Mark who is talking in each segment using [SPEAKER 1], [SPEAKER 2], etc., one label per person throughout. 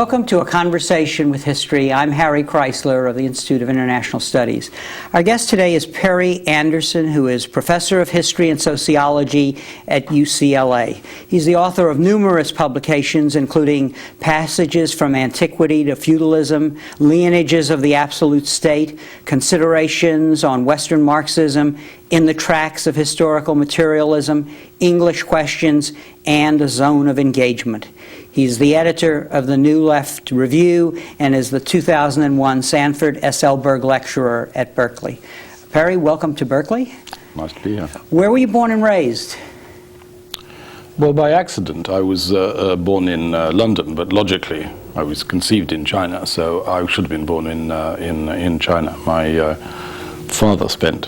[SPEAKER 1] Welcome to A Conversation with History. I'm Harry Kreisler of the Institute of International Studies. Our guest today is Perry Anderson, who is professor of history and sociology at UCLA. He's the author of numerous publications, including Passages from Antiquity to Feudalism, Lineages of the Absolute State, Considerations on Western Marxism, In the Tracks of Historical Materialism, English Questions, and A Zone of Engagement. He's the editor of the New Left Review and is the 2001 Sanford S. L. Berg Lecturer at Berkeley. Perry, welcome to Berkeley.
[SPEAKER 2] Nice to be here.
[SPEAKER 1] Where were you born and raised?
[SPEAKER 2] Well, by accident. I was born in London, but logically I was conceived in China, so I should have been born in China. My father spent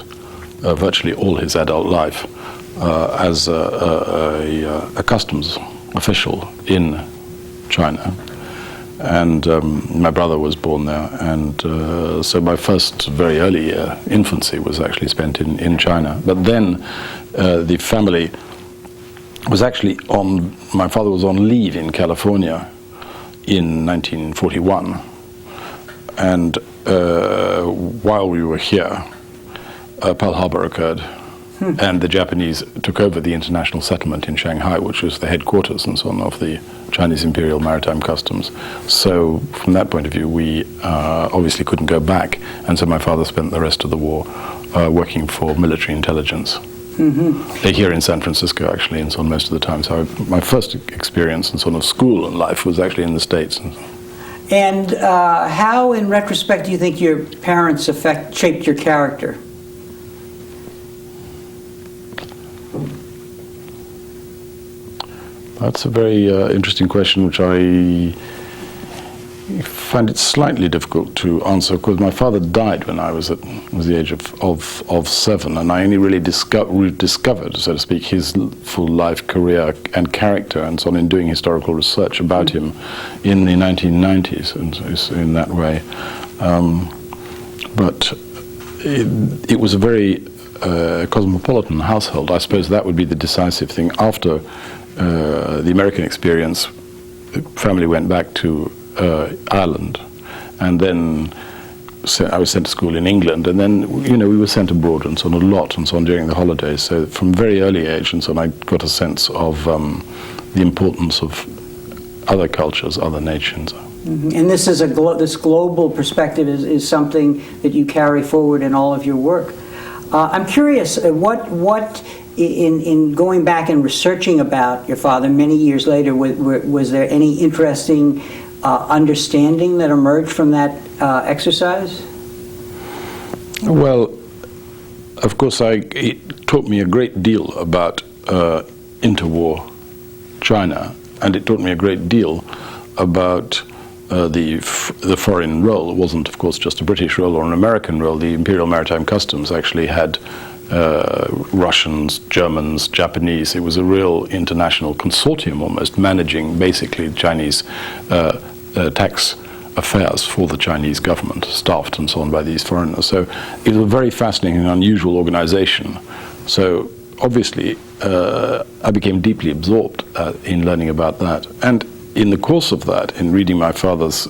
[SPEAKER 2] virtually all his adult life as a customs official in China, and my brother was born there, and so my first very early infancy was actually spent in China. But then the family was actually my father was on leave in California in 1941, and while we were here, Pearl Harbor occurred. And the Japanese took over the international settlement in Shanghai, which was the headquarters and so on of the Chinese Imperial Maritime Customs. So from that point of view, we obviously couldn't go back. And so my father spent the rest of the war working for military intelligence. Here in San Francisco, actually, and so on most of the time. So my first experience in sort of school and life was actually in the States.
[SPEAKER 1] And how, in retrospect, do you think your parents shaped your character?
[SPEAKER 2] That's a very interesting question, which I find it slightly difficult to answer, because my father died when I was the age of 7, and I only really discovered, so to speak, his full life, career, and character, and so on, in doing historical research about him in the 1990s, and in that way. But it was a very cosmopolitan household. I suppose that would be the decisive thing. After the American experience, the family went back to Ireland, and then I was sent to school in England, and then we were sent abroad and so on a lot and so on during the holidays. So from very early age and so on, I got a sense of the importance of other cultures, other nations.
[SPEAKER 1] And this is this global perspective is something that you carry forward in all of your work. I'm curious, what in going back and researching about your father many years later, was there any interesting understanding that emerged from that exercise?
[SPEAKER 2] Well, of course, it taught me a great deal about interwar China, and it taught me a great deal about the foreign role. It wasn't, of course, just a British role or an American role. The Imperial Maritime Customs actually had Russians, Germans, Japanese. It was a real international consortium almost, managing basically Chinese tax affairs for the Chinese government, staffed and so on by these foreigners. So it was a very fascinating and unusual organization. So obviously I became deeply absorbed in learning about that. And in the course of that, in reading my father's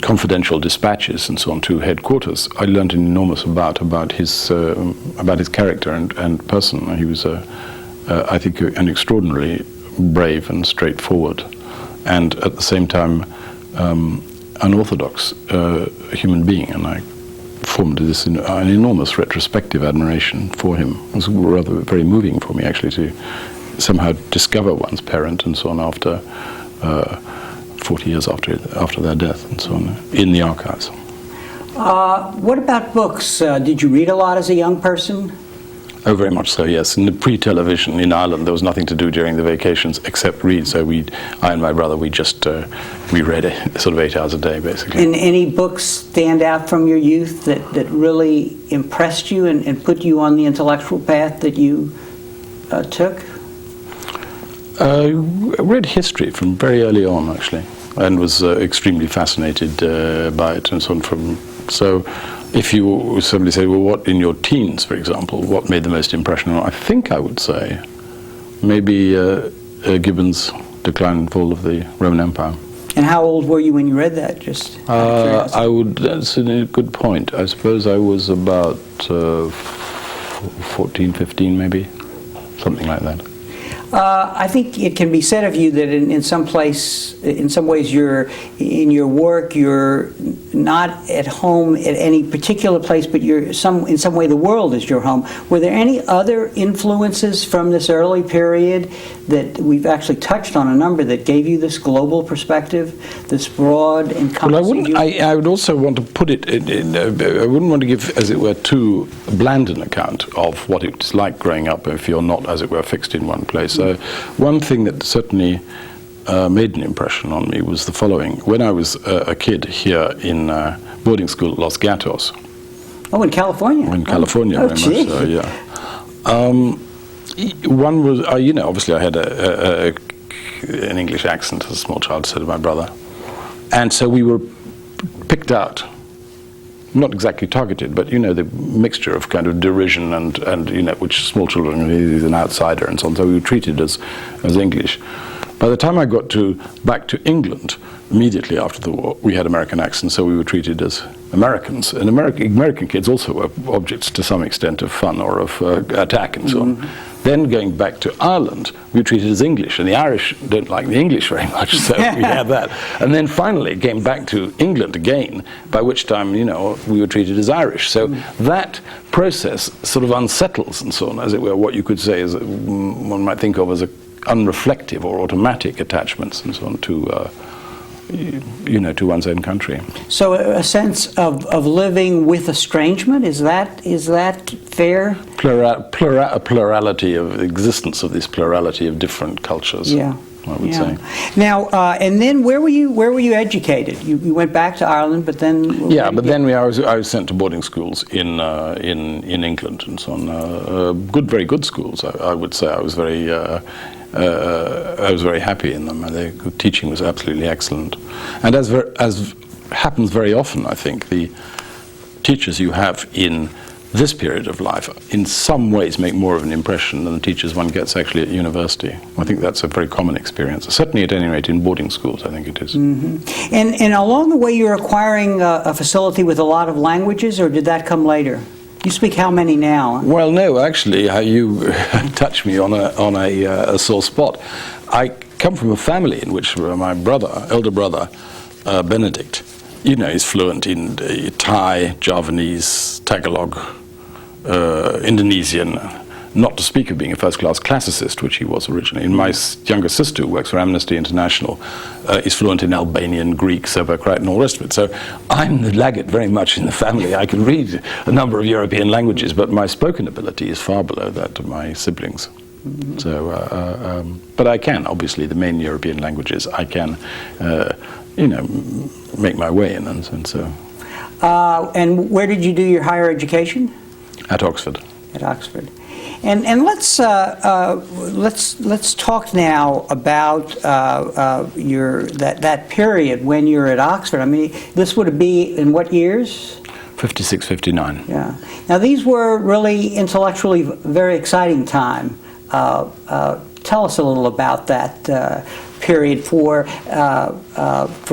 [SPEAKER 2] confidential dispatches and so on to headquarters, I learned an enormous about his character and person. He was, I think, an extraordinarily brave and straightforward, and at the same time an orthodox human being. And I formed an enormous retrospective admiration for him. It was rather very moving for me, actually, to somehow discover one's parent and so on after 40 years after their death and so on, in the archives.
[SPEAKER 1] What about books? Did you read a lot as a young person?
[SPEAKER 2] Oh, very much so, yes. In the pre-television in Ireland, there was nothing to do during the vacations except read. So I and my brother, we read sort of 8 hours a day, basically.
[SPEAKER 1] And any books stand out from your youth that really impressed you and put you on the intellectual path that you took?
[SPEAKER 2] I read history from very early on, actually, and was extremely fascinated by it and so on. So if you somebody say, well, what in your teens, for example, what made the most impression on you? I think I would say maybe Gibbon's Decline and Fall of the Roman Empire.
[SPEAKER 1] And how old were you when you read that? Just
[SPEAKER 2] that's a good point. I suppose I was about 14, 15 maybe, something like that.
[SPEAKER 1] I think it can be said of you that in some ways, you're in your work. You're not at home at any particular place, but in some way the world is your home. Were there any other influences from this early period that we've actually touched on a number that gave you this global perspective, this broad encompassing?
[SPEAKER 2] Well, I would also want to put it. I wouldn't want to give, as it were, too bland an account of what it's like growing up if you're not, as it were, fixed in one place. One thing that certainly made an impression on me was the following. When I was a kid here in boarding school at Los Gatos.
[SPEAKER 1] Oh, in California?
[SPEAKER 2] In California, very much so, yeah. One was, obviously I had an English accent as a small child, so did my brother. And so we were picked out. Not exactly targeted, but the mixture of kind of derision and which small children, he's an outsider and so on. So we were treated as English. By the time I got back to England, immediately after the war, we had American accents, so we were treated as Americans. And American kids also were objects to some extent of fun or of attack and so on. Then going back to Ireland, we were treated as English, and the Irish don't like the English very much, so we had that. And then finally came back to England again, by which time, we were treated as Irish. So that process sort of unsettles and so on, as it were, what you could say is, one might think of as unreflective or automatic attachments and so on to one's own country.
[SPEAKER 1] So a sense of living with estrangement, is that fair?
[SPEAKER 2] A plurality of existence of this plurality of different cultures.
[SPEAKER 1] Yeah.
[SPEAKER 2] I would say.
[SPEAKER 1] Now, and then where were you educated? You went back to Ireland, but then
[SPEAKER 2] I was sent to boarding schools in England and so on. Very good schools. I would say I was very happy in them. The teaching was absolutely excellent, and as happens very often, I think the teachers you have in this period of life in some ways make more of an impression than the teachers one gets actually at university. I think that's a very common experience, certainly at any rate in boarding schools I think it is.
[SPEAKER 1] Mm-hmm. And along the way you're acquiring a facility with a lot of languages, or did that come later? You speak how many now?
[SPEAKER 2] Well, no, actually you touch me on a sore spot. I come from a family in which my elder brother, Benedict, is fluent in Thai, Javanese, Tagalog, Indonesian, not to speak of being a first-class classicist, which he was originally. And my younger sister, who works for Amnesty International, is fluent in Albanian, Greek, Serbo-Croat, and all the rest of it. So I'm the laggard very much in the family. I can read a number of European languages, but my spoken ability is far below that of my siblings. Mm-hmm. So, but I can, obviously, the main European languages, I can, make my way in, and so.
[SPEAKER 1] And where did you do your higher education?
[SPEAKER 2] At Oxford.
[SPEAKER 1] At Oxford. And let's talk now about that period when you're at Oxford. I mean, this would be in what years?
[SPEAKER 2] 56, 59.
[SPEAKER 1] Yeah. Now these were really intellectually very exciting time. Tell us a little about that period for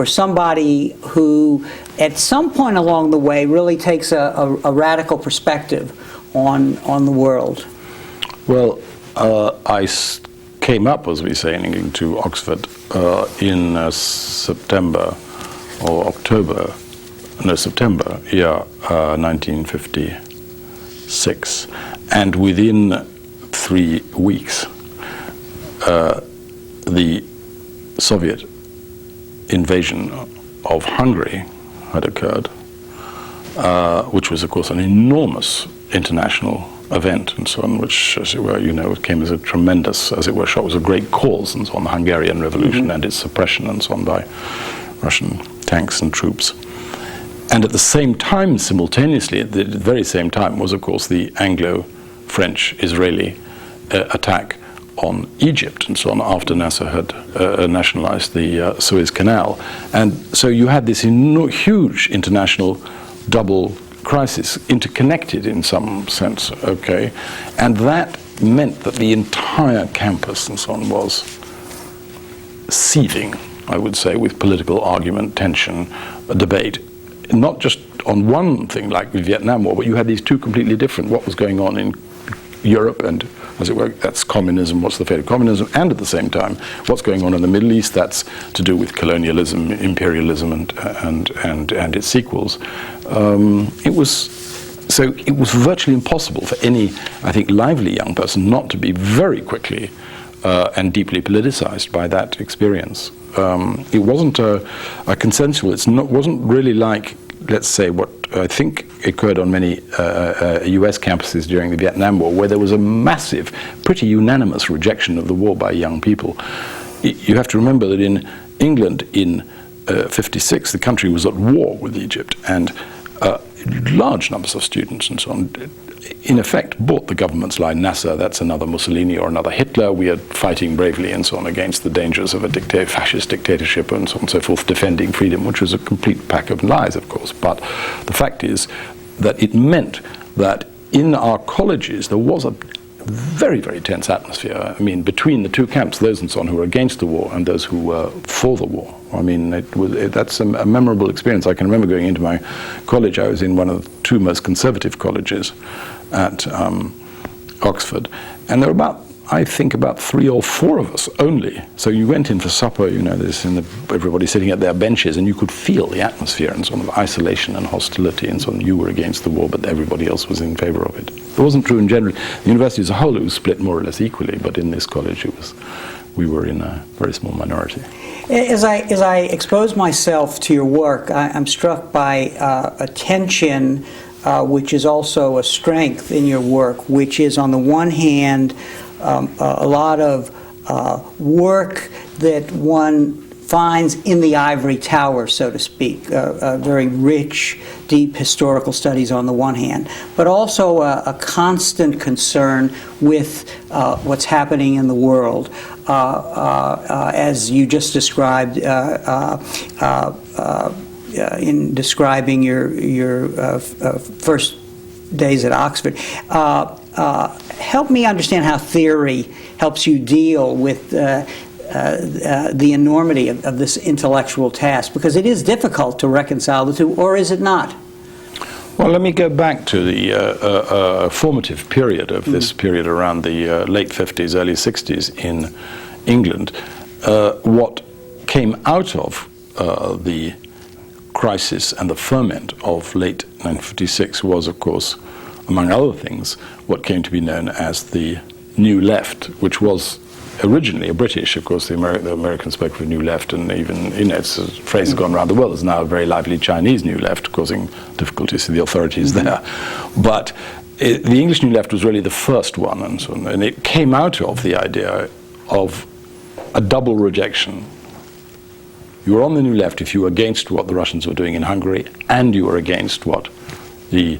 [SPEAKER 1] somebody who, at some point along the way, really takes a radical perspective on the world.
[SPEAKER 2] Well, I came up, as we say in England, to Oxford in September 1956. And within 3 weeks, the Soviet invasion of Hungary had occurred, which was, of course, an enormous international event and so on, which, as it were, came as a tremendous, as it were, shock. It was a great cause and so on, the Hungarian Revolution mm-hmm. and its suppression and so on by Russian tanks and troops. And at the same time, simultaneously, at the very same time, was, of course, the Anglo-French-Israeli attack on Egypt and so on, after Nasser had nationalized the Suez Canal. And so you had this huge international double crisis, interconnected in some sense, okay? And that meant that the entire campus and so on was seething I would say, with political argument, tension, debate, not just on one thing like the Vietnam War, but you had these two completely different, what was going on in Europe and, as it were, that's communism, what's the fate of communism, and at the same time, what's going on in the Middle East, that's to do with colonialism, imperialism, and its sequels. It was virtually impossible for any, I think, lively young person not to be very quickly and deeply politicized by that experience. It wasn't a consensual, wasn't really like, let's say, what I think occurred on many US campuses during the Vietnam War, where there was a massive, pretty unanimous rejection of the war by young people. You have to remember that in England in 56, the country was at war with Egypt, and large numbers of students and so on, in effect, bought the government's line, Nasser, that's another Mussolini or another Hitler, we are fighting bravely and so on against the dangers of a fascist dictatorship and so on and so forth, defending freedom, which was a complete pack of lies, of course. But the fact is that it meant that in our colleges there was a very, very tense atmosphere. I mean, between the two camps, those and so on who were against the war and those who were for the war. I mean, that's a memorable experience. I can remember going into my college. I was in one of the two most conservative colleges at Oxford, and there were I think about 3 or 4 of us only. So you went in for supper, you know, everybody sitting at their benches, and you could feel the atmosphere and sort of isolation and hostility and so on. You were against the war, but everybody else was in favor of it. It wasn't true in general. The university as a whole, it was split more or less equally, but in this college we were in a very small minority.
[SPEAKER 1] As I expose myself to your work, I'm struck by a tension which is also a strength in your work, which is, on the one hand, a lot of work that one finds in the ivory tower, so to speak, very rich, deep historical studies on the one hand, but also a constant concern with what's happening in the world, as you just described in describing your first days at Oxford. Help me understand how theory helps you deal with the enormity of this intellectual task, because it is difficult to reconcile the two, or is it not?
[SPEAKER 2] Well, let me go back to the formative period of this period around the late 50s, early 60s in England. What came out of the crisis and the ferment of late 1956 was, of course, among other things, what came to be known as the New Left, which was originally a British, of course, the Americans spoke of a New Left, and even, you know, its phrase has gone around the world. There's now a very lively Chinese New Left, causing difficulties to the authorities there. But the English New Left was really the first one, and so on, and it came out of the idea of a double rejection. You were on the New Left if you were against what the Russians were doing in Hungary, and you were against what the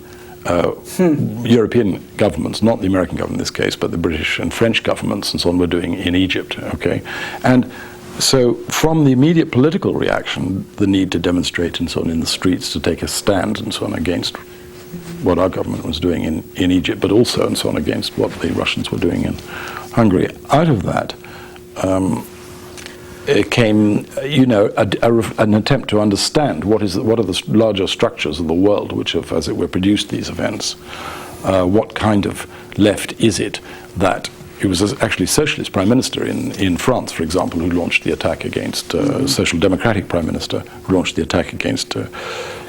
[SPEAKER 2] European governments, not the American government in this case, but the British and French governments and so on, were doing in Egypt. Okay, and so from the immediate political reaction, the need to demonstrate and so on in the streets, to take a stand and so on against what our government was doing in Egypt, but also and so on against what the Russians were doing in Hungary. Out of that it came, you know, an attempt to understand what are the larger structures of the world which have, as it were, produced these events. What kind of left is it that it was actually a socialist prime minister in France, for example, who launched the attack against social democratic prime minister who launched the attack against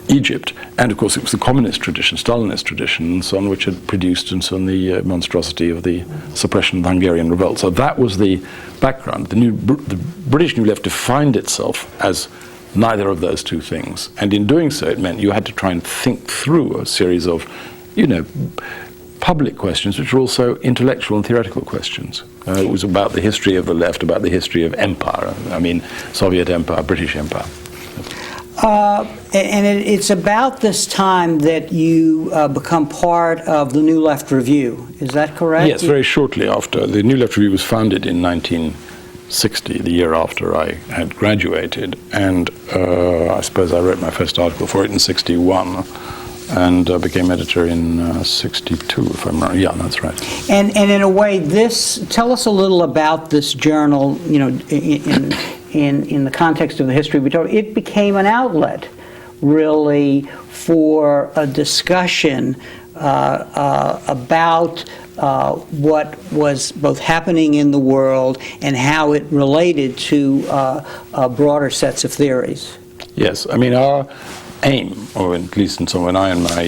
[SPEAKER 2] Egypt, and of course it was the communist tradition, Stalinist tradition, and so on, which had produced and so on the monstrosity of the suppression of the Hungarian revolt. So that was the background. The British New Left defined itself as neither of those two things, and in doing so, it meant you had to try and think through a series of, you know, public questions, which were also intellectual and theoretical questions. It was about the history of the left, about the history of empire. I mean, Soviet empire, British empire.
[SPEAKER 1] And it's about this time that you become part of the New Left Review. Is that correct?
[SPEAKER 2] Yes, very shortly after. The New Left Review was founded in 1960, the year after I had graduated. And I suppose I wrote my first article for it in 61 and became editor in 62, if I'm right. Yeah, that's right.
[SPEAKER 1] And in a way, tell us a little about this journal, you know, in the context of the history we talk, it became an outlet, really, for a discussion about what was both happening in the world and how it related to broader sets of theories.
[SPEAKER 2] Yes, I mean, our aim, or at least until when I and my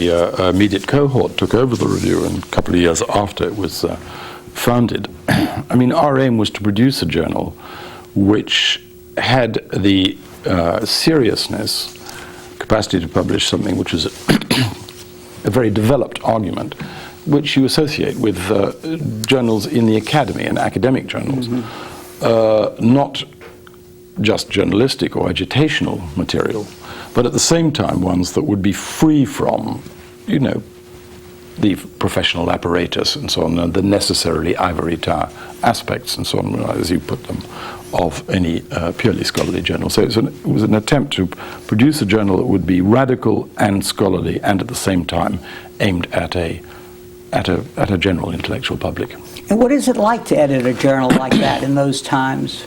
[SPEAKER 2] immediate cohort took over the review, and a couple of years after it was founded, I mean, our aim was to produce a journal which had the seriousness, capacity to publish something which is a very developed argument, which you associate with journals in the academy and academic journals, not just journalistic or agitational material, but at the same time ones that would be free from, you know, the professional apparatus and so on, and the necessarily ivory tower aspects and so on, as you put them, of any purely scholarly journal. So it was an attempt to produce a journal that would be radical and scholarly, and at the same time aimed at a general intellectual public.
[SPEAKER 1] And what is it like to edit a journal like that in those times?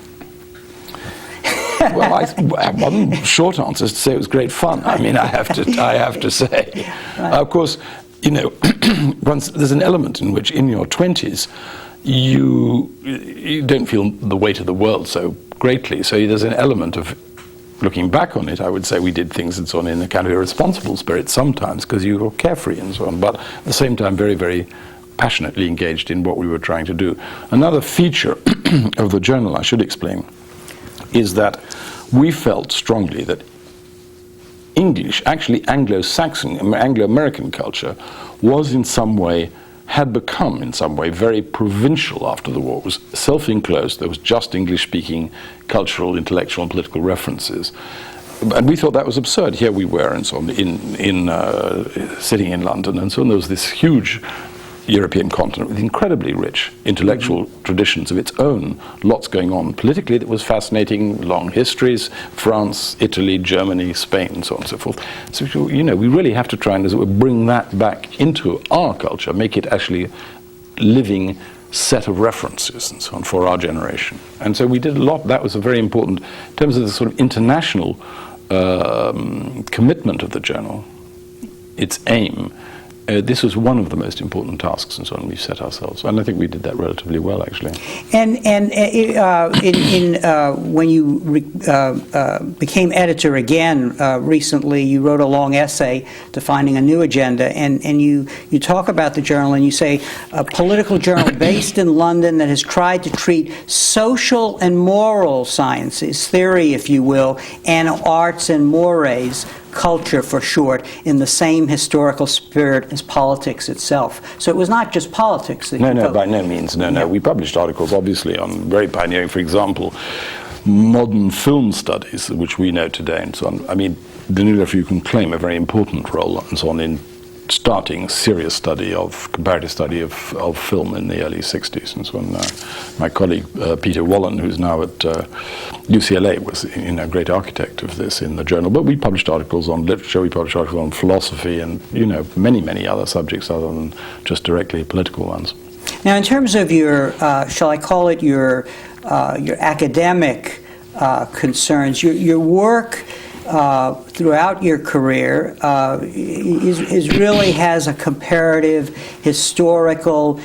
[SPEAKER 2] Well, one short answer is to say it was great fun. I mean, I have to say.
[SPEAKER 1] Right.
[SPEAKER 2] Of course, you know, once there's an element in which in your 20s you don't feel the weight of the world so greatly. So there's an element of, looking back on it, I would say we did things and so on in a kind of irresponsible spirit sometimes because you were carefree and so on, but at the same time very, very passionately engaged in what we were trying to do. Another feature of the journal, I should explain, is that we felt strongly that English, actually Anglo-Saxon, Anglo-American culture, was in some way, had become in some way very provincial after the war. It was self-enclosed. There was just English-speaking cultural, intellectual, and political references. And we thought that was absurd. Here we were, and so on, sitting in London, and so on. There was this huge European continent with incredibly rich intellectual traditions of its own, lots going on. Politically, it was fascinating, long histories, France, Italy, Germany, Spain, and so on and so forth. So, you know, we really have to try and, as it were, bring that back into our culture, make it actually a living set of references and so on for our generation. And so we did a lot. That was a very important, in terms of the sort of international commitment of the journal, its aim. This was one of the most important tasks, and so on we set ourselves, and I think we did that relatively well, actually.
[SPEAKER 1] And when you became editor again recently, you wrote a long essay defining a new agenda, and you talk about the journal, and you say a political journal based in London that has tried to treat social and moral sciences, theory, if you will, and arts and mores, culture for short, in the same historical spirit as politics itself. So it was not just politics that
[SPEAKER 2] No, by no means. No. We published articles, obviously, on very pioneering, for example, modern film studies, which we know today, and so on. I mean, the New Left Review can claim a very important role, and so on, in starting serious comparative study of film in the early 60s. And so on. My colleague Peter Wallen, who's now at UCLA, was a great architect of this in the journal. But we published articles on literature, we published articles on philosophy, and many other subjects other than just directly political ones.
[SPEAKER 1] Now, in terms of your, shall I call it your academic concerns, your work throughout your career really has a comparative, historical,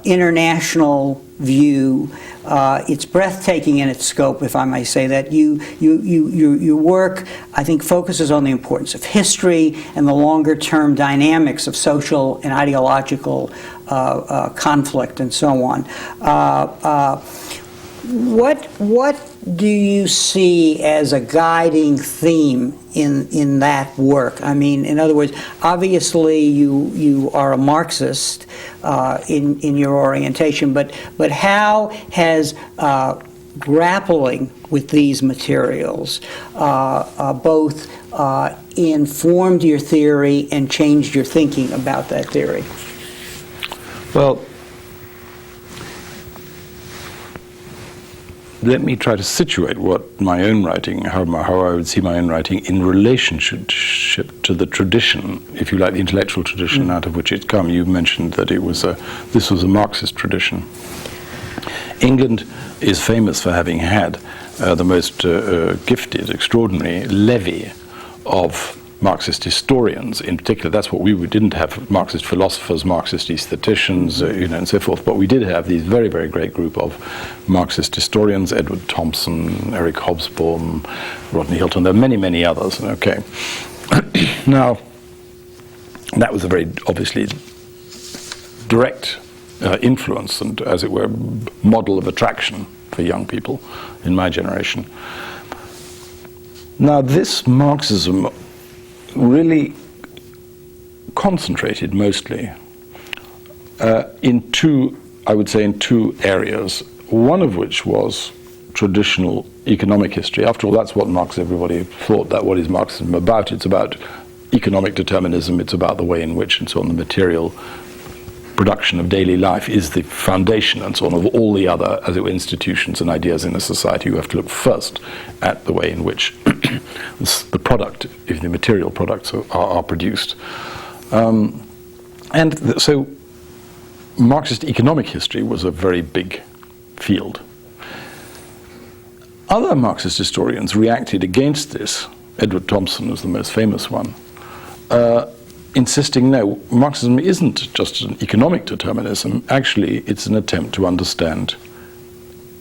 [SPEAKER 1] international view. It's breathtaking in its scope, if I may say that. Your work, I think, focuses on the importance of history and the longer-term dynamics of social and ideological conflict and so on. What do you see as a guiding theme in that work? I mean, in other words, obviously you are a Marxist in your orientation, but how has grappling with these materials both informed your theory and changed your thinking about that theory?
[SPEAKER 2] Well, let me try to situate what my own writing, how I would see my own writing in relationship to the tradition, if you like, the intellectual tradition out of which it's come. You mentioned that this was a Marxist tradition. England is famous for having had the most gifted, extraordinary levy of Marxist historians. In particular, that's what we didn't have: Marxist philosophers, Marxist aestheticians, and so forth. But we did have these very, very great group of Marxist historians: Edward Thompson, Eric Hobsbawm, Rodney Hilton. There are many, many others. Okay, now that was a very obviously direct influence and, as it were, model of attraction for young people in my generation. Now, this Marxism really concentrated mostly in two areas, one of which was traditional economic history. After all, that's what everybody thought that what is Marxism about. It's about economic determinism, it's about the way in which, and so on, the material production of daily life is the foundation, and so on, of all the other, as it were, institutions and ideas in a society. You have to look first at the way in which the product, if the material products are produced. So Marxist economic history was a very big field. Other Marxist historians reacted against this. Edward Thompson was the most famous one, insisting, no, Marxism isn't just an economic determinism. Actually, it's an attempt to understand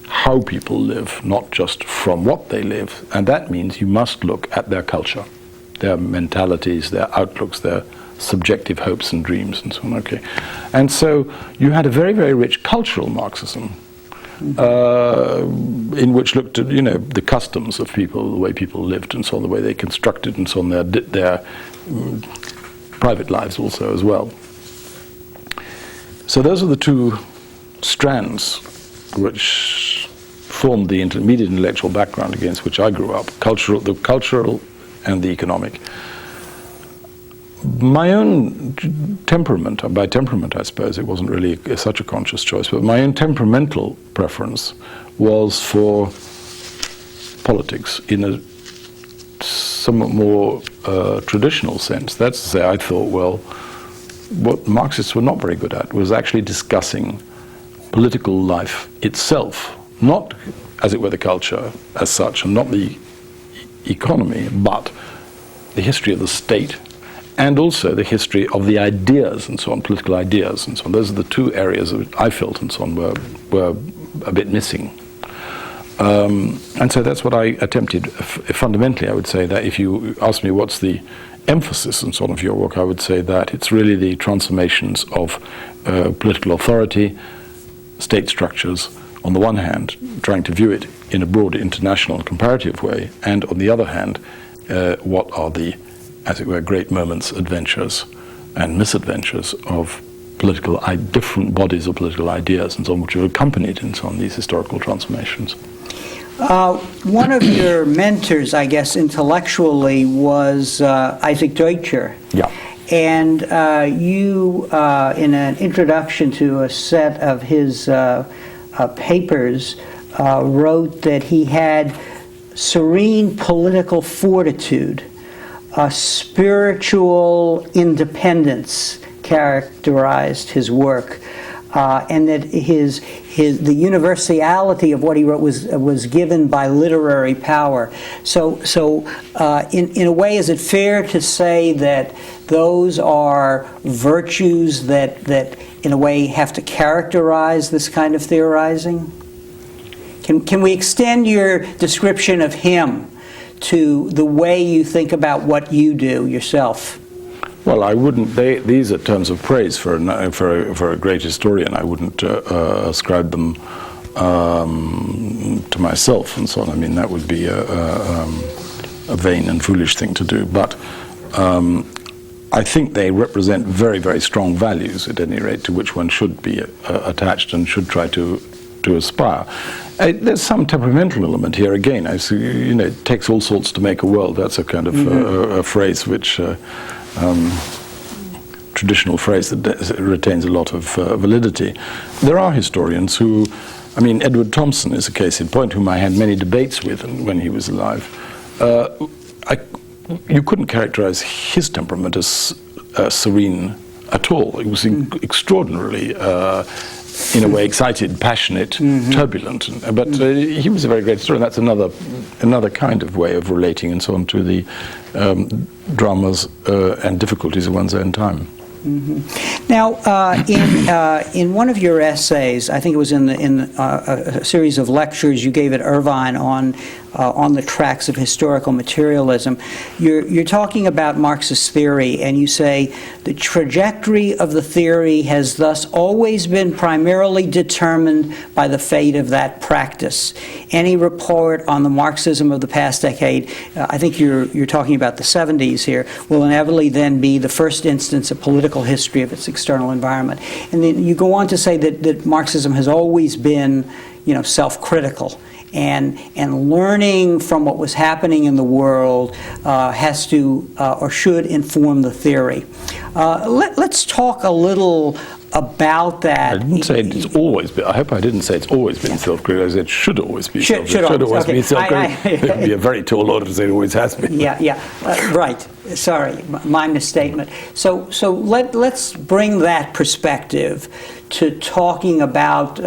[SPEAKER 2] how people live, not just from what they live. And that means you must look at their culture, their mentalities, their outlooks, their subjective hopes and dreams, and so on. Okay, and so you had a very, very rich cultural Marxism, in which looked at, the customs of people, the way people lived, and so on, the way they constructed, and so on, their private lives also as well. So those are the two strands which formed the intermediate intellectual background against which I grew up: the cultural and the economic. My own temperament, by temperament I suppose it wasn't really such a conscious choice, but my own temperamental preference was for politics in a somewhat more traditional sense. That's to say, I thought, well, what Marxists were not very good at was actually discussing political life itself, not, as it were, the culture as such, and not the economy, but the history of the state, and also the history of the ideas, and so on, political ideas, and so on. Those are the two areas that I felt, and so on, were a bit missing. And so that's what I attempted. Fundamentally, I would say that if you ask me what's the emphasis and so on of your work, I would say that it's really the transformations of political authority, state structures, on the one hand, trying to view it in a broad international and comparative way, and on the other hand, what are the, as it were, great moments, adventures, and misadventures of different bodies of political ideas, and so on, which have accompanied, and so on, these historical transformations.
[SPEAKER 1] One of your mentors, I guess, intellectually was Isaac Deutscher.
[SPEAKER 2] Yeah.
[SPEAKER 1] And you, in an introduction to a set of his papers, wrote that he had serene political fortitude, spiritual independence characterized his work, and that the universality of what he wrote was given by literary power. So in a way, is it fair to say that those are virtues that in a way have to characterize this kind of theorizing? Can we extend your description of him to the way you think about what you do yourself?
[SPEAKER 2] Well, I wouldn't. These are terms of praise for a great historian. I wouldn't ascribe them to myself and so on. I mean, that would be a vain and foolish thing to do. But I think they represent very, very strong values, at any rate, to which one should be attached and should try to aspire. There's some temperamental element here again. It takes all sorts to make a world. That's a kind of a phrase which. Traditional phrase that retains a lot of validity. There are historians who, Edward Thompson is a case in point, whom I had many debates with when he was alive. You couldn't characterize his temperament as serene at all. It was extraordinarily in a way, excited, passionate, turbulent. But he was a very great historian. That's another kind of way of relating and so on to the dramas and difficulties of one's own time.
[SPEAKER 1] Now, in one of your essays, I think it was in a series of lectures you gave at Irvine on the tracks of historical materialism, you're talking about Marxist theory, and you say the trajectory of the theory has thus always been primarily determined by the fate of that practice. Any report on the Marxism of the past decade, I think you're talking about the 70s here, will inevitably then be the first instance of political history of its external environment. And then you go on to say that Marxism has always been, self-critical. And learning from what was happening in the world has to or should inform the theory. Let's talk a little about that.
[SPEAKER 2] I didn't say it's always been. I hope I didn't say it's always been self-critical. I said it should always be
[SPEAKER 1] self-critical.
[SPEAKER 2] Should always be self-critical. It would be a very tall order to say it always has been.
[SPEAKER 1] Right. Sorry, my misstatement. So let's bring that perspective to talking about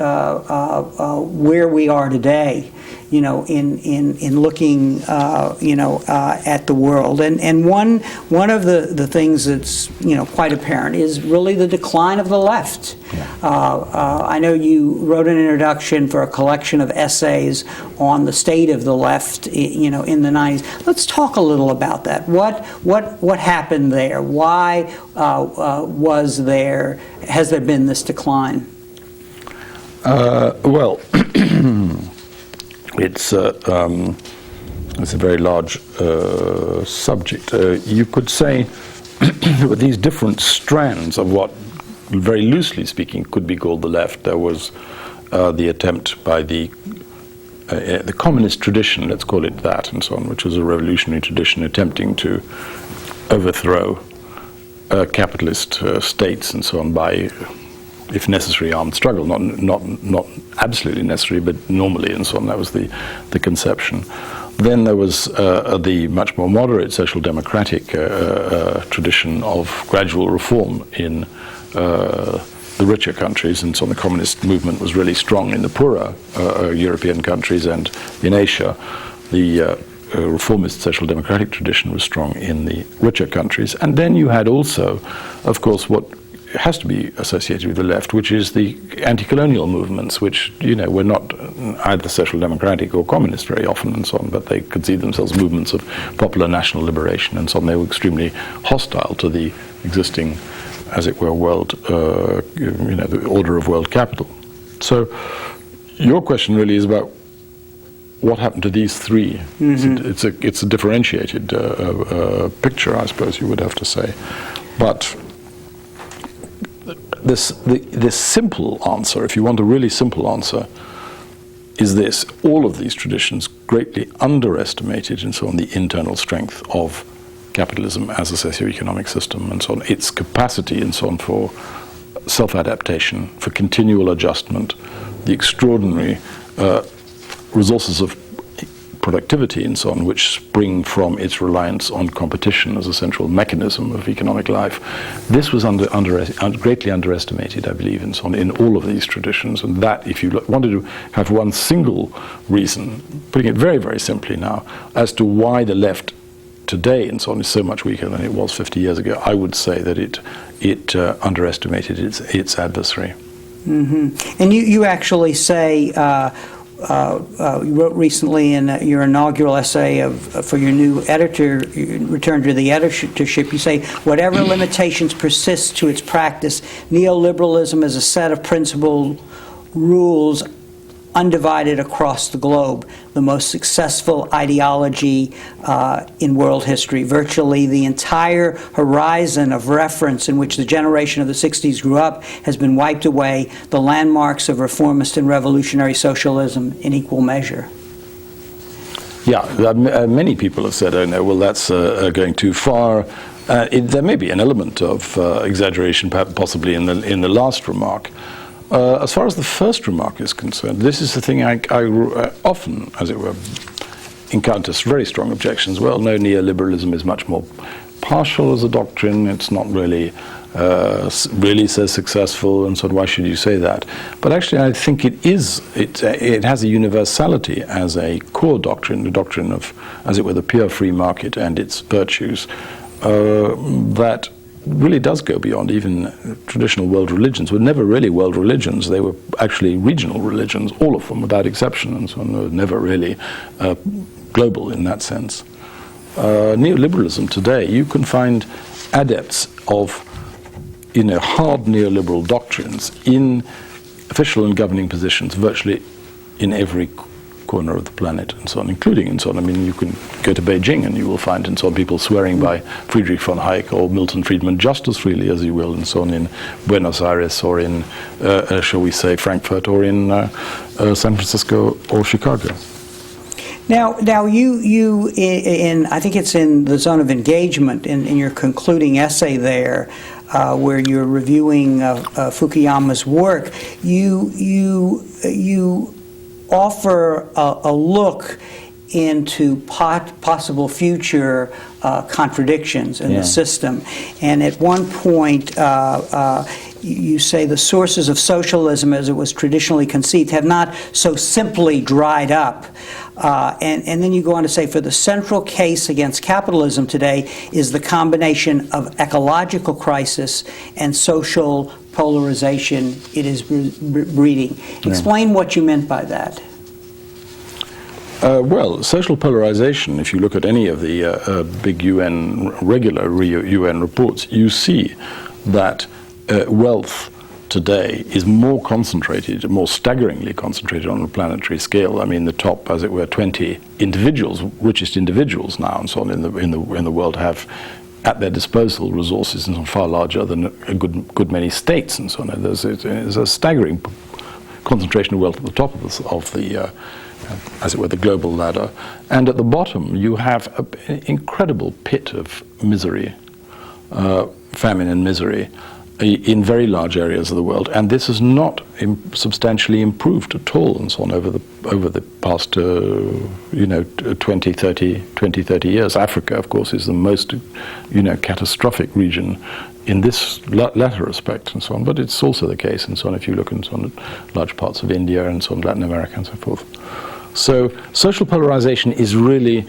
[SPEAKER 1] where we are today. In looking, at the world, and one of the things that's quite apparent is really the decline of the left. I know you wrote an introduction for a collection of essays on the state of the left, in the 90s. Let's talk a little about that. What happened there? Why has there been this decline?
[SPEAKER 2] Well. It's a very large subject. You could say there were these different strands of what, very loosely speaking, could be called the left. There was the attempt by the communist tradition, let's call it that, and so on, which was a revolutionary tradition attempting to overthrow capitalist states and so on by, if necessary, armed struggle, not absolutely necessary, but normally, and so on. That was the conception. Then there was the much more moderate social democratic tradition of gradual reform in the richer countries, and so on. The communist movement was really strong in the poorer European countries, and in Asia, the reformist social democratic tradition was strong in the richer countries. And then you had also, of course, what has to be associated with the left, which is the anti-colonial movements, which, were not either social democratic or communist very often and so on, but they could see themselves movements of popular national liberation and so on. They were extremely hostile to the existing, as it were, world, the order of world capital. So your question really is about what happened to these three. It's a differentiated picture, I suppose you would have to say. But this simple answer, if you want a really simple answer, is this: all of these traditions greatly underestimated and so on the internal strength of capitalism as a socio-economic system and so on, its capacity and so on for self-adaptation, for continual adjustment, the extraordinary resources of productivity and so on, which spring from its reliance on competition as a central mechanism of economic life. This was greatly underestimated, I believe, and so on, in all of these traditions. And that, if you wanted to have one single reason, putting it very, very simply now, as to why the left today and so on is so much weaker than it was 50 years ago, I would say that it underestimated its adversary.
[SPEAKER 1] And you actually say, you wrote recently in your inaugural essay for your new return to the editorship, you say, whatever limitations persist to its practice, neoliberalism is a set of principled rules undivided across the globe, the most successful ideology in world history. Virtually the entire horizon of reference in which the generation of the 60s grew up has been wiped away, the landmarks of reformist and revolutionary socialism in equal measure.
[SPEAKER 2] Yeah, many people have said, oh no, well that's going too far. There may be an element of exaggeration possibly in the last remark. As far as the first remark is concerned, this is the thing I often, as it were, encounters very strong objections. Well, no, neoliberalism is much more partial as a doctrine. It's not really so successful, and so why should you say that? But actually, I think it is. It has a universality as a core doctrine, the doctrine of, as it were, the pure free market and its virtues, that really does go beyond even traditional world religions. Were never really world religions. They were actually regional religions, all of them without exception, and so on. Were never really global in that sense. Neoliberalism today, you can find adepts of hard neoliberal doctrines in official and governing positions virtually in every corner of the planet, and so on, including and so on. I mean, you can go to Beijing and you will find and so on people swearing by Friedrich von Hayek or Milton Friedman just as freely as you will and so on in Buenos Aires or in, shall we say, Frankfurt or in San Francisco or Chicago.
[SPEAKER 1] Now you I think it's in the zone of engagement in your concluding essay there, where you're reviewing Fukuyama's work. You offer a look into possible future contradictions in the system, and at one point you say the sources of socialism as it was traditionally conceived have not so simply dried up. And then you go on to say, for the central case against capitalism today is the combination of ecological crisis and social polarization it is breeding. Explain what you meant by that.
[SPEAKER 2] Well, social polarization, if you look at any of the big regular UN reports, you see that wealth today is more concentrated, more staggeringly concentrated on a planetary scale. I mean, the top, as it were, 20 individuals, richest individuals now, and so on in the world have at their disposal resources and far larger than a good many states, and so on. There's a staggering concentration of wealth at the top of the as it were, the global ladder, and at the bottom you have an incredible pit of misery, famine and misery, in very large areas of the world, and this has not substantially improved at all, and so on over the past 20, 30 years. Africa, of course, is the most catastrophic region in this latter respect, and so on. But it's also the case, and so on, if you look and so on at large parts of India and so on, Latin America and so forth. So social polarization is really,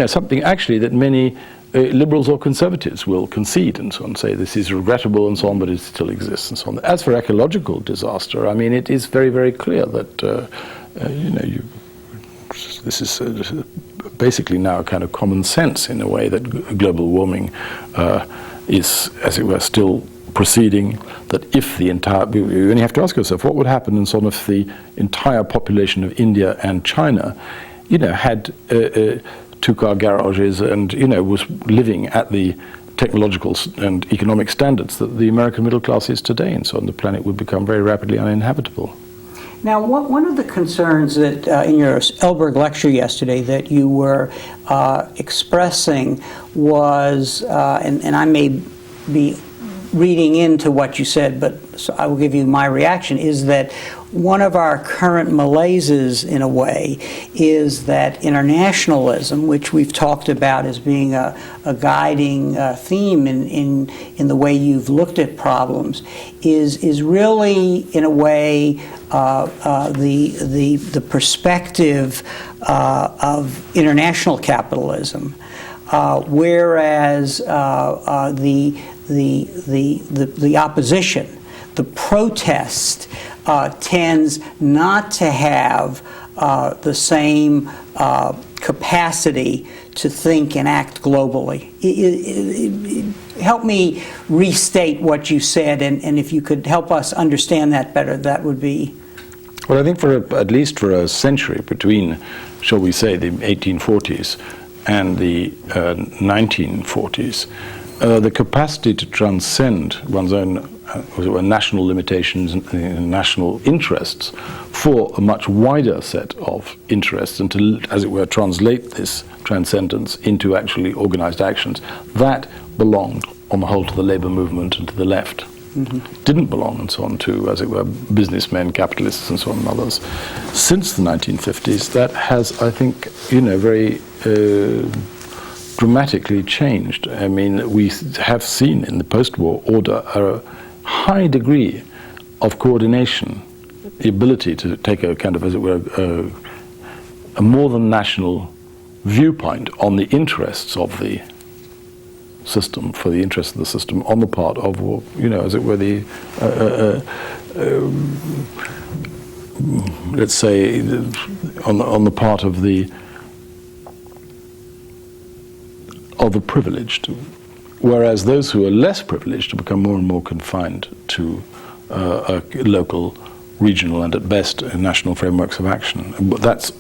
[SPEAKER 2] something actually that many liberals or conservatives will concede and so on, say this is regrettable and so on, but it still exists and so on. As for ecological disaster, I mean, it is very, very clear that this is basically now a kind of common sense in a way that global warming is, as it were, still proceeding. That if the entire, you only have to ask yourself, what would happen and so on if the entire population of India and China, had two-car garages and, was living at the technological and economic standards that the American middle class is today, and so on, the planet would become very rapidly uninhabitable.
[SPEAKER 1] Now, one of the concerns that in your Elberg lecture yesterday that you were expressing was, and I may be reading into what you said, but so I will give you my reaction, is that one of our current malaises, in a way, is that internationalism, which we've talked about as being a guiding theme in the way you've looked at problems, is really, in a way, the perspective of international capitalism, whereas the opposition, the protest, tends not to have the same capacity to think and act globally. Help me restate what you said, and if you could help us understand that better, that would be...
[SPEAKER 2] Well, I think at least for a century between, shall we say, the 1840s and the 1940s, the capacity to transcend one's own national limitations and national interests for a much wider set of interests, and to, as it were, translate this transcendence into actually organized actions, that belonged on the whole to the labor movement and to the left. didn't belong and so on to, as it were, businessmen, capitalists and so on and others. Since the 1950s, that has, I think, very dramatically changed. I mean, we have seen in the post-war order a high degree of coordination, the ability to take a kind of, as it were, a more than national viewpoint on the interests of the system, for the interests of the system, on the part of, as it were, the, let's say, on the part of the privileged, whereas those who are less privileged become more and more confined to local, regional, and at best national frameworks of action. But that's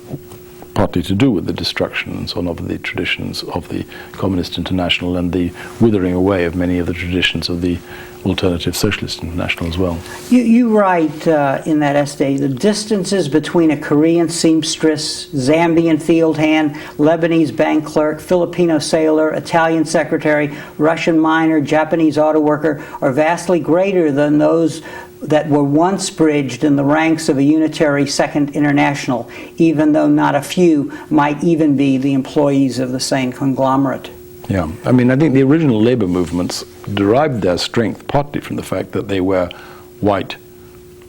[SPEAKER 2] partly to do with the destruction and so on of the traditions of the Communist International and the withering away of many of the traditions of the alternative Socialist International as well.
[SPEAKER 1] You write in that essay, the distances between a Korean seamstress, Zambian field hand, Lebanese bank clerk, Filipino sailor, Italian secretary, Russian miner, Japanese auto worker are vastly greater than those that were once bridged in the ranks of a unitary Second International, even though not a few might even be the employees of the same conglomerate.
[SPEAKER 2] Yeah, I mean, I think the original labor movements derived their strength partly from the fact that they were white,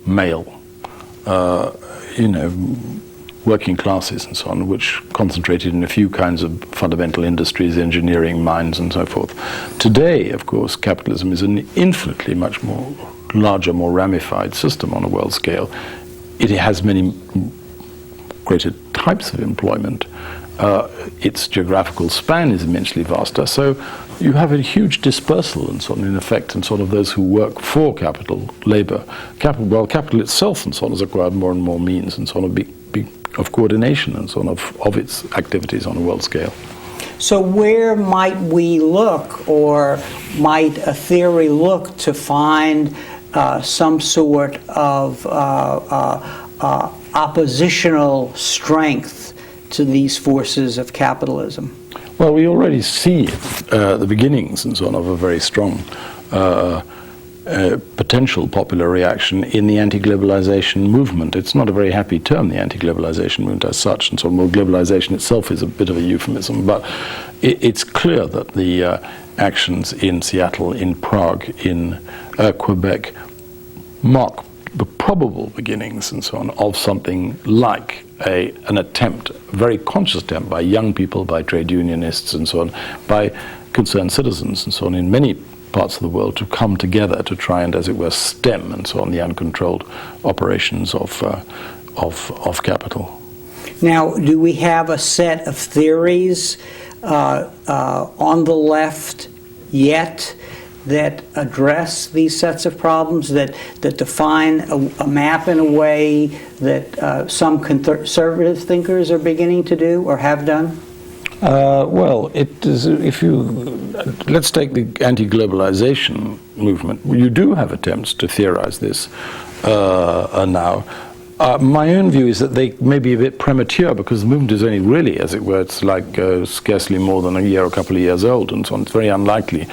[SPEAKER 2] male, working classes and so on, which concentrated in a few kinds of fundamental industries, engineering, mines, and so forth. Today, of course, capitalism is an infinitely much more larger, more ramified system on a world scale. It has many greater types of employment. Its geographical span is immensely vaster, so you have a huge dispersal and so on, in effect, and sort of those who work for capital, labor. While capital itself and so on has acquired more and more means and so on of coordination and so on of its activities on a world scale.
[SPEAKER 1] So where might we look, or might a theory look, to find some sort of oppositional strength to these forces of capitalism?
[SPEAKER 2] Well, we already see the beginnings and so on of a very strong potential popular reaction in the anti-globalization movement. It's not a very happy term, the anti-globalization movement as such, and so on. Well, globalization itself is a bit of a euphemism, but it's clear that the actions in Seattle, in Prague, in Quebec mark the probable beginnings and so on of something like an attempt, a very conscious attempt by young people, by trade unionists and so on, by concerned citizens and so on in many parts of the world to come together to try and, as it were, stem and so on the uncontrolled operations of capital.
[SPEAKER 1] Now, do we have a set of theories on the left yet that address these sets of problems, that define a map in a way that some conservative thinkers are beginning to do or have done?
[SPEAKER 2] Well, it is, let's take the anti-globalization movement. You do have attempts to theorize this now. My own view is that they may be a bit premature because the movement is only really, as it were, it's like scarcely more than a year or a couple of years old, and so on. It's very unlikely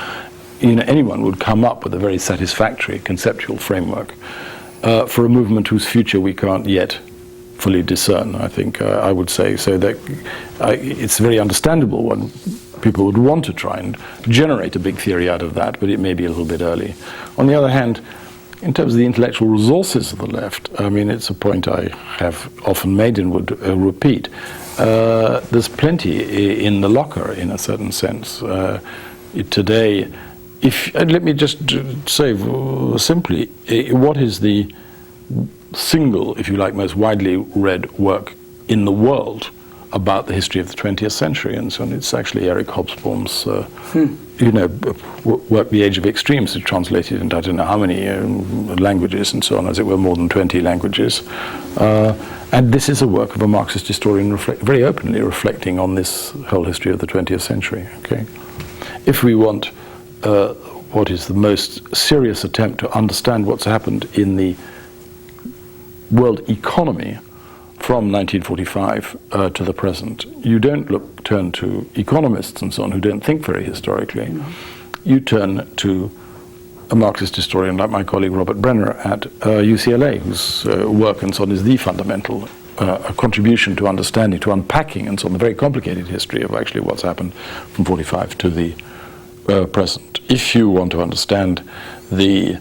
[SPEAKER 2] anyone would come up with a very satisfactory conceptual framework for a movement whose future we can't yet fully discern, I think, I would say. So that it's very understandable when people would want to try and generate a big theory out of that, but it may be a little bit early. On the other hand, in terms of the intellectual resources of the left, I mean, it's a point I have often made and would repeat. There's plenty in the locker, in a certain sense. Today, let me just say simply, what is the single, if you like, most widely read work in the world about the history of the 20th century? And so it's actually Eric Hobsbawm's work, The Age of Extremes, is translated into I don't know how many languages and so on, as it were, more than 20 languages. And this is a work of a Marxist historian very openly reflecting on this whole history of the 20th century. Okay, if we want what is the most serious attempt to understand what's happened in the world economy from 1945 to the present, you don't turn to economists and so on who don't think very historically. You turn to a Marxist historian like my colleague Robert Brenner at UCLA, whose work and so on is the fundamental contribution to understanding, to unpacking and so on the very complicated history of actually what's happened from 45 to the present. If you want to understand the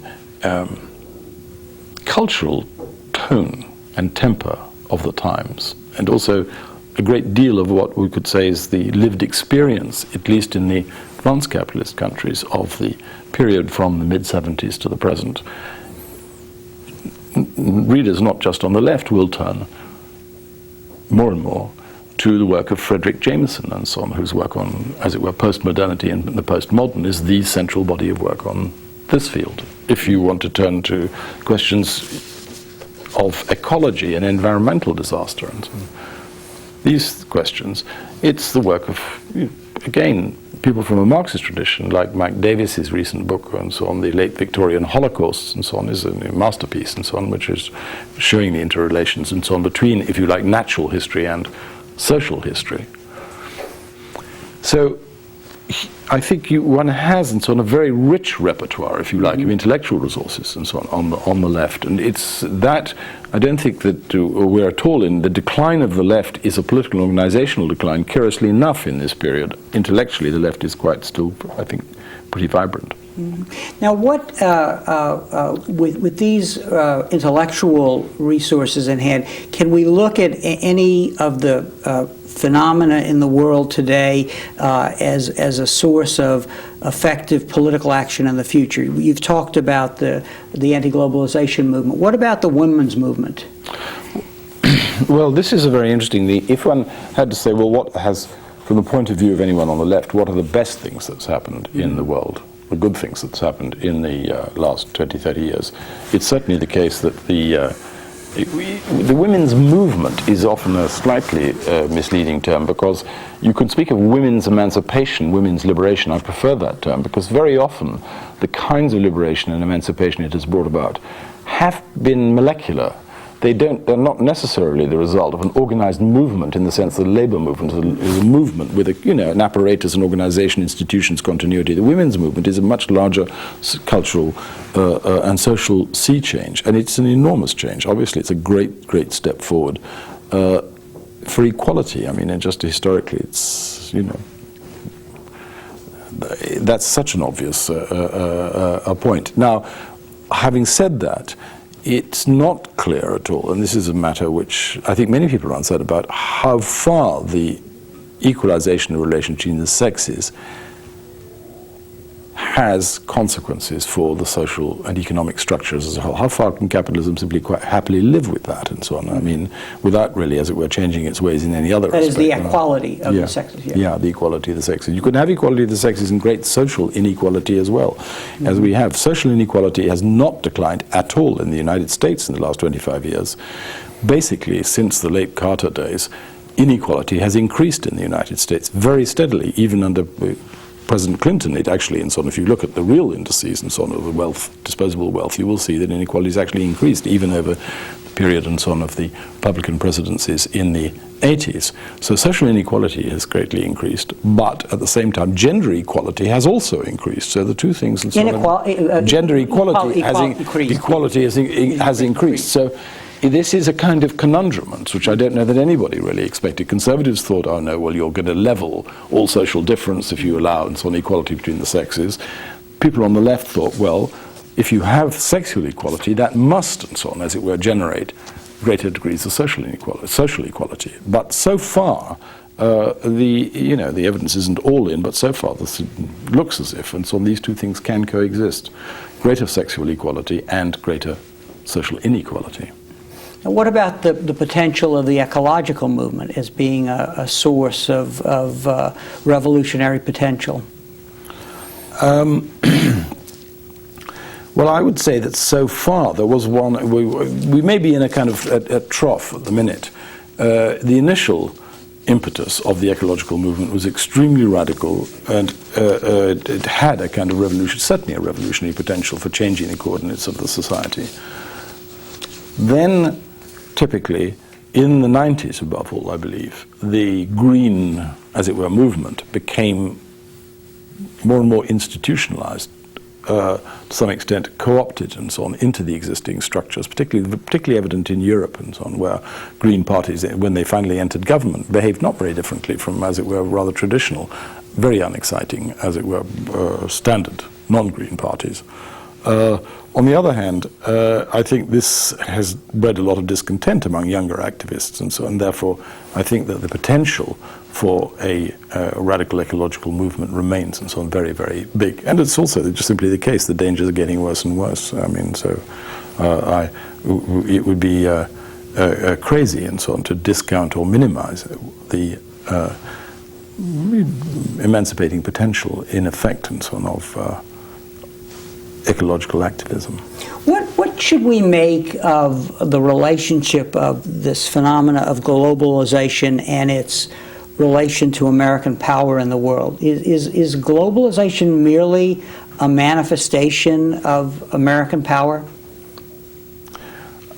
[SPEAKER 2] cultural tone and temper of the times, and also a great deal of what we could say is the lived experience, at least in the advanced capitalist countries, of the period from the mid-70s to the present, readers not just on the left will turn more and more to the work of Frederick Jameson and so on, whose work on, as it were, postmodernity and the postmodern is the central body of work on this field. If you want to turn to questions of ecology and environmental disaster and so on, these questions, it's the work of, again, people from a Marxist tradition, like Mike Davis's recent book and so on, the late Victorian Holocausts and so on, is a masterpiece and so on, which is showing the interrelations and so on between, if you like, natural history and social history. So I think one has and so on a very rich repertoire, if you like, of intellectual resources and so on the left, and it's that I don't think that we're at all in the decline of the left is a political and organizational decline. Curiously enough, in this period, intellectually, the left is quite still, I think, pretty vibrant.
[SPEAKER 1] Mm-hmm. Now, what with these intellectual resources in hand, can we look at any of the phenomena in the world today as a source of effective political action in the future? You've talked about the anti-globalization movement. What about the women's movement?
[SPEAKER 2] Well, this is a very interesting thing. If one had to say, well, what has, from the point of view of anyone on the left, what are the best things that's happened in the world, the good things that's happened in the last 20, 30 years, it's certainly the case that the women's movement is often a slightly misleading term, because you can speak of women's emancipation, women's liberation. I prefer that term, because very often the kinds of liberation and emancipation it has brought about have been molecular. They're not necessarily the result of an organized movement in the sense that the labor movement is a movement with an apparatus, an organization, institutions, continuity. The women's movement is a much larger cultural and social sea change, and it's an enormous change. Obviously, it's a great step forward for equality. I mean, and just historically, it's that's such an obvious a point. Now, having said that, it's not clear at all, and this is a matter which I think many people are uncertain about, how far the equalization of relation between the sexes has consequences for the social and economic structures as a whole. How far can capitalism simply quite happily live with that and so on? I mean, without really, as it were, changing its ways in any other
[SPEAKER 1] That
[SPEAKER 2] aspect.
[SPEAKER 1] is the equality of the sexes.
[SPEAKER 2] Yeah, the equality of the sexes. You could have equality of the sexes and great social inequality as well, as we have. Social inequality has not declined at all in the United States in the last 25 years. Basically, since the late Carter days, inequality has increased in the United States very steadily, even under President Clinton. It actually, and so on, if you look at the real indices and so on of the wealth, disposable wealth, you will see that inequality has actually increased even over the period and so on of the Republican presidencies in the 80s. So social inequality has greatly increased, but at the same time gender equality has also increased. So the two things and so on, gender equality has increased. So this is a kind of conundrum, which I don't know that anybody really expected. Conservatives thought, oh no, well, you're going to level all social difference if you allow and so on equality between the sexes. People on the left thought, well, if you have sexual equality, that must, and so on, as it were, generate greater degrees of social equality. But so far, the evidence isn't all in, but so far this looks as if, and so on, these two things can coexist: greater sexual equality and greater social inequality.
[SPEAKER 1] And what about the potential of the ecological movement as being a source of revolutionary potential?
[SPEAKER 2] Well, I would say that so far there was one. We may be in a kind of a trough at the minute. The initial impetus of the ecological movement was extremely radical, and it had a kind of revolution, certainly a revolutionary potential for changing the coordinates of the society. Then, typically, in the 90s above all, I believe, the green, as it were, movement became more and more institutionalized to some extent co-opted and so on into the existing structures, particularly evident in Europe and so on, where green parties, when they finally entered government, behaved not very differently from, as it were, rather traditional, very unexciting, as it were, standard non-green parties. On the other hand, I think this has bred a lot of discontent among younger activists and so on. Therefore, I think that the potential for a radical ecological movement remains and so on very, very big. And it's also just simply the case the dangers are getting worse and worse. I mean, so it would be crazy and so on to discount or minimize the emancipating potential in effect and so on of ecological activism.
[SPEAKER 1] What should we make of the relationship of this phenomena of globalization and its relation to American power in the world? Is globalization merely a manifestation of American power?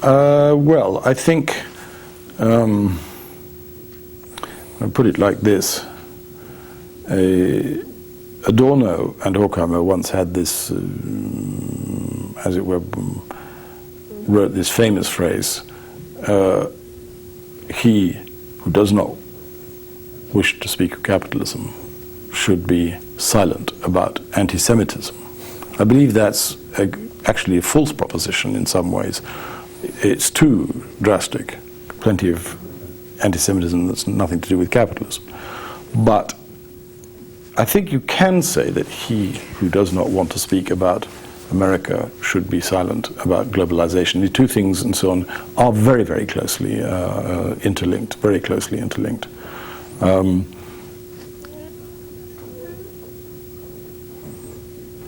[SPEAKER 2] Well, I think I'll put it like this. Adorno and Horkheimer once had this, as it were, wrote this famous phrase, he who does not wish to speak of capitalism should be silent about anti-Semitism. I believe that's actually a false proposition in some ways. It's too drastic. Plenty of anti-Semitism that's nothing to do with capitalism. But I think you can say that he who does not want to speak about America should be silent about globalization. The two things and so on are very, very closely interlinked, very closely interlinked.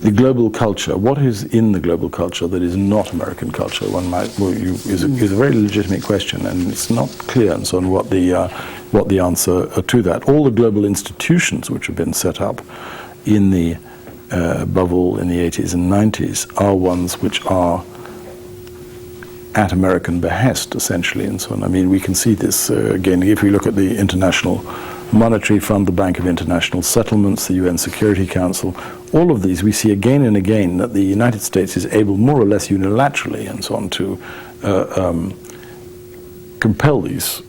[SPEAKER 2] The global culture, what is in the global culture that is not American culture, is a very legitimate question, and it's not clear and so on what the answer to that. All the global institutions which have been set up in the above all in the 80s and 90s are ones which are at American behest, essentially, and so on. I mean, we can see this again if we look at the International Monetary Fund, the Bank of International Settlements, the UN Security Council. All of these we see again and again that the United States is able more or less unilaterally and so on to compel these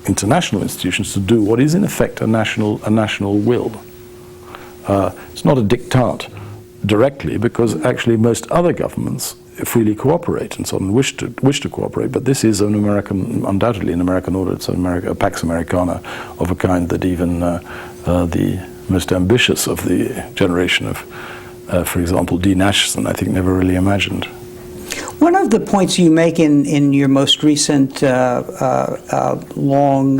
[SPEAKER 2] international institutions to do what is in effect a national will. It's not a diktat directly, because actually most other governments freely cooperate and so on, wish to cooperate. But this is undoubtedly an American order. It's a Pax Americana of a kind that even the most ambitious of the generation of, for example, D. Nashson, I think, never really imagined.
[SPEAKER 1] One of the points you make in your most recent long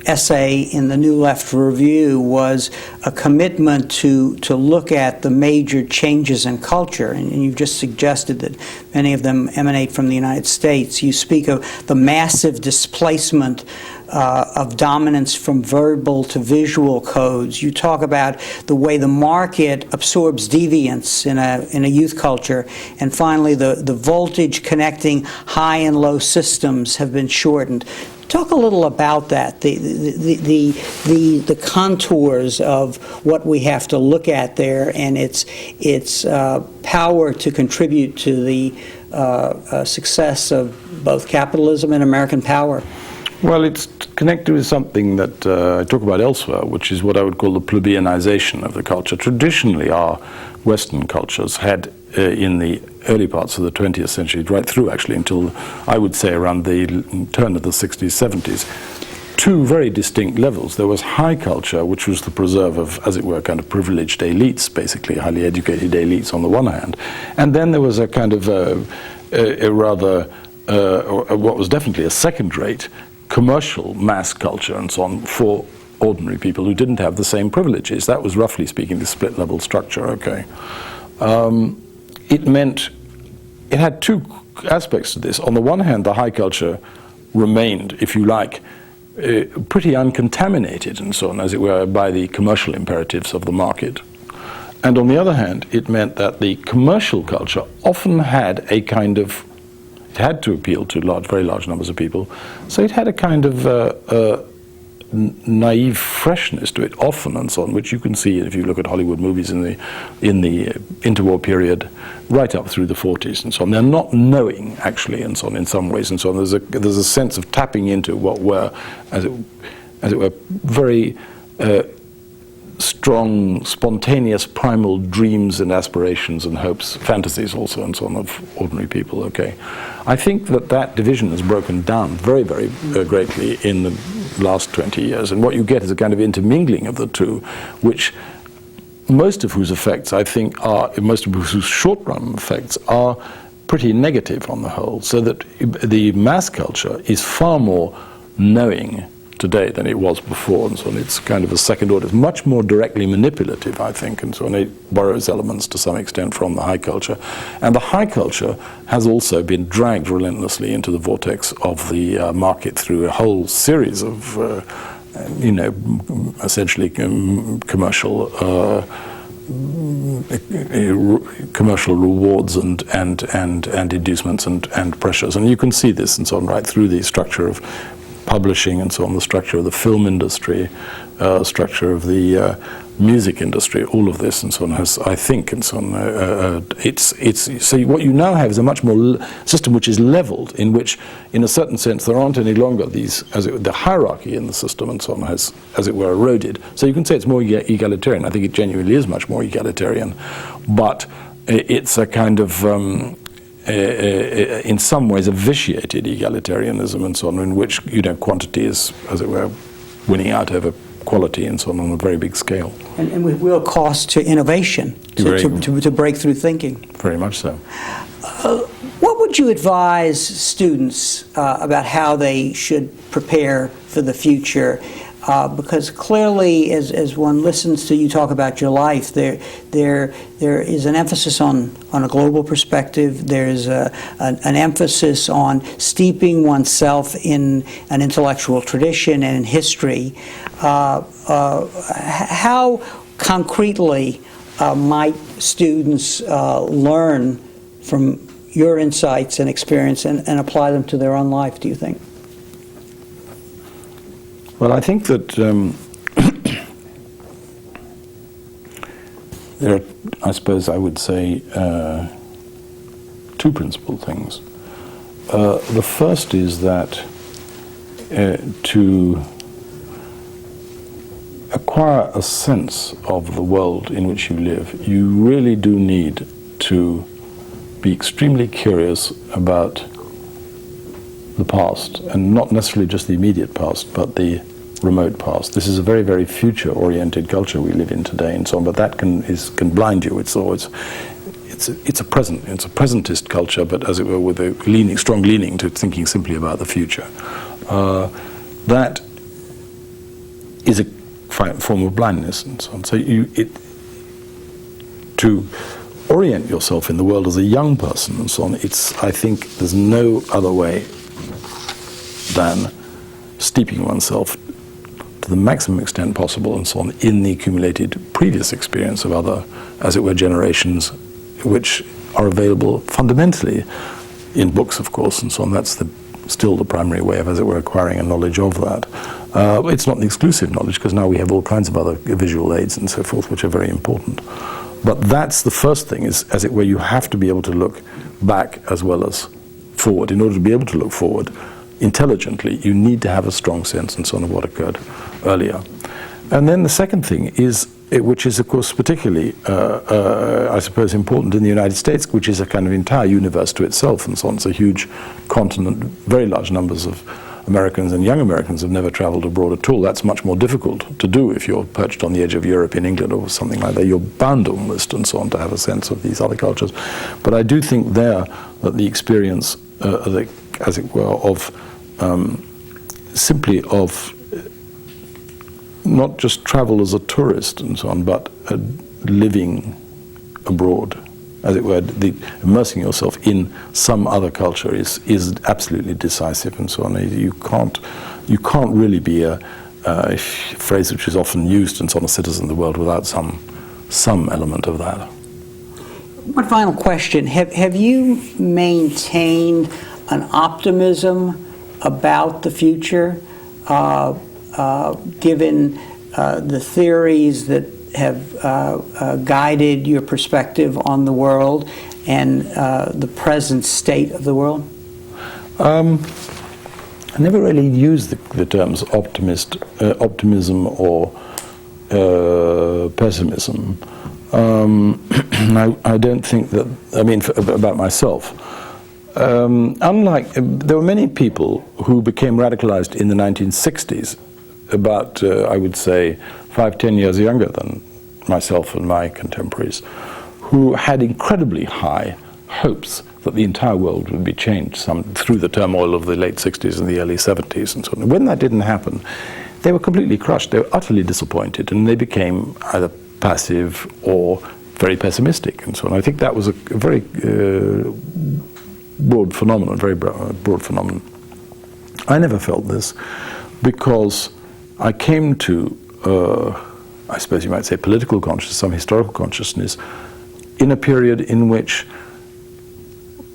[SPEAKER 1] essay in the New Left Review was a commitment to look at the major changes in culture, and you've just suggested that many of them emanate from the United States. You speak of the massive displacement of dominance from verbal to visual codes. You talk about the way the market absorbs deviance in a youth culture, and finally the voltage connecting high and low systems have been shortened. Talk a little about that, the contours of what we have to look at there, and its power to contribute to the success of both capitalism and American power.
[SPEAKER 2] Well, it's connected with something that I talk about elsewhere, which is what I would call the plebeianization of the culture. Traditionally, our Western cultures had, in the early parts of the 20th century, right through actually until, I would say, around the turn of the 60s, 70s, two very distinct levels. There was high culture, which was the preserve of, as it were, kind of privileged elites, basically highly educated elites on the one hand, and then there was a kind of a rather, what was definitely a second-rate commercial mass culture and so on for ordinary people who didn't have the same privileges. That was, roughly speaking, the split-level structure, okay. It meant, it had two aspects to this. On the one hand, the high culture remained, if you like, pretty uncontaminated and so on, as it were, by the commercial imperatives of the market. And on the other hand, it meant that the commercial culture often had a kind of, it had to appeal to very large numbers of people, so it had a kind of naive freshness to it often, and so on, which you can see if you look at Hollywood movies in the interwar period, right up through the 40s and so on. They're not knowing actually, and so on, in some ways, and so on. There's a sense of tapping into what were, as it were, very strong, spontaneous, primal dreams and aspirations and hopes, fantasies also, and so on, of ordinary people. Okay, I think that division has broken down very, very greatly in the last 20 years, and what you get is a kind of intermingling of the two, which most of whose effects, I think, most of whose short-run effects are pretty negative on the whole, so that the mass culture is far more knowing today than it was before, and so on. It's kind of a second order. It's much more directly manipulative, I think, and so on. It borrows elements to some extent from the high culture. And the high culture has also been dragged relentlessly into the vortex of the market through a whole series of, essentially commercial rewards and inducements and pressures. And you can see this and so on right through the structure of publishing and so on, the structure of the film industry, structure of the music industry, all of this and so on has, I think, and so on. So what you now have is a much more system which is leveled, in which, in a certain sense, there aren't any longer these, the hierarchy in the system and so on has, as it were, eroded. So you can say it's more egalitarian. I think it genuinely is much more egalitarian, but it's a kind of in some ways a vitiated egalitarianism and so on, in which quantity is, as it were, winning out over quality and so on a very big scale.
[SPEAKER 1] And with real cost to innovation, to breakthrough thinking. Very
[SPEAKER 2] much so.
[SPEAKER 1] What would you advise students about how they should prepare for the future? Because clearly, as one listens to you talk about your life, there is an emphasis on a global perspective. There's an emphasis on steeping oneself in an intellectual tradition and in history. How concretely might students learn from your insights and experience and apply them to their own life, do you think?
[SPEAKER 2] Well, I think that there are, I suppose I would say, two principal things. The first is that to acquire a sense of the world in which you live, you really do need to be extremely curious about the past, and not necessarily just the immediate past, but the remote past. This is a very, very future-oriented culture we live in today, and so on. But that can blind you. It's a presentist culture, but as it were, with a strong leaning to thinking simply about the future. That is a form of blindness, and so on. So to orient yourself in the world as a young person, and so on. I think there's no other way than steeping oneself to the maximum extent possible and so on in the accumulated previous experience of other, as it were, generations, which are available fundamentally in books, of course, and so on. That's still the primary way of, as it were, acquiring a knowledge of that. It's not an exclusive knowledge, because now we have all kinds of other visual aids and so forth, which are very important. But that's the first thing, is, as it were, you have to be able to look back as well as forward. In order to be able to look forward intelligently, you need to have a strong sense and so on of what occurred earlier. And then the second thing is, which is of course particularly, I suppose, important in the United States, which is a kind of entire universe to itself and so on. It's a huge continent, very large numbers of Americans and young Americans have never traveled abroad at all. That's much more difficult to do if you're perched on the edge of Europe, in England or something like that. You're bound almost and so on to have a sense of these other cultures. But I do think there that the experience, as it were, of simply of not just travel as a tourist and so on, but living abroad, as it were, immersing yourself in some other culture is absolutely decisive and so on. You can't really be a phrase which is often used and so on, a citizen of the world, without some element of that.
[SPEAKER 1] One final question: Have you maintained an optimism about the future? given the theories that have guided your perspective on the world and the present state of the world?
[SPEAKER 2] I never really used the terms optimism or pessimism. I don't think that, I mean, about myself. Unlike, there were many people who became radicalized in the 1960s, about, I would say, 5-10 years younger than myself and my contemporaries, who had incredibly high hopes that the entire world would be changed through the turmoil of the late 60s and the early 70s and so on. When that didn't happen, they were completely crushed. They were utterly disappointed, and they became either passive or very pessimistic and so on. I think that was a very broad phenomenon, very broad phenomenon. I never felt this because I came to, I suppose you might say, political consciousness, some historical consciousness, in a period in which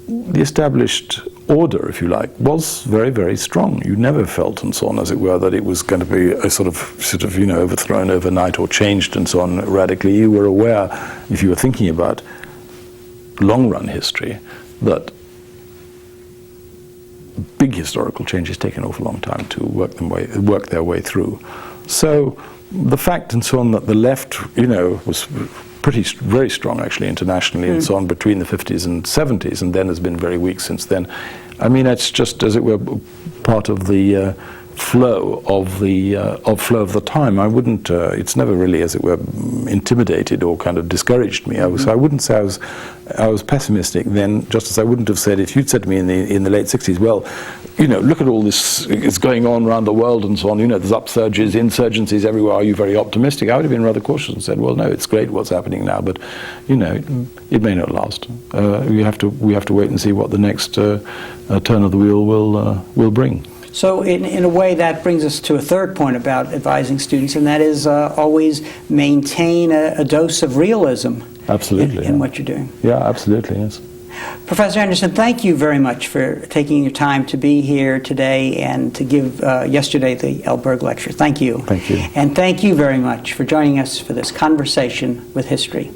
[SPEAKER 2] the established order, if you like, was very, very strong. You never felt, and so on, as it were, that it was going to be a sort of, you know, overthrown overnight or changed and so on radically. You were aware, if you were thinking about long-run history, that big historical changes take an awful long time to work their way through. So the fact and so on that the left, you know, was very strong actually internationally and so on between the 50s and 70s, and then has been very weak since then. I mean, it's just, as it were, part of the flow of the time. I wouldn't. It's never really, as it were, intimidated or kind of discouraged me. I wouldn't say I was pessimistic then, just as I wouldn't have said, if you'd said to me in the late 60s, well, you know, look at all this is going on around the world and so on. You know, there's upsurges, insurgencies everywhere. Are you very optimistic? I would have been rather cautious and said, well, no, it's great what's happening now, but you know, it may not last. We have to wait and see what the next turn of the wheel will bring.
[SPEAKER 1] So in a way, that brings us to a third point about advising students, and that is always maintain a dose of realism.
[SPEAKER 2] Absolutely,
[SPEAKER 1] in what you're doing.
[SPEAKER 2] Yeah, absolutely, yes.
[SPEAKER 1] Professor Anderson, thank you very much for taking your time to be here today and to give yesterday the Elberg Lecture. Thank you.
[SPEAKER 2] Thank you.
[SPEAKER 1] And thank you very much for joining us for this conversation with history.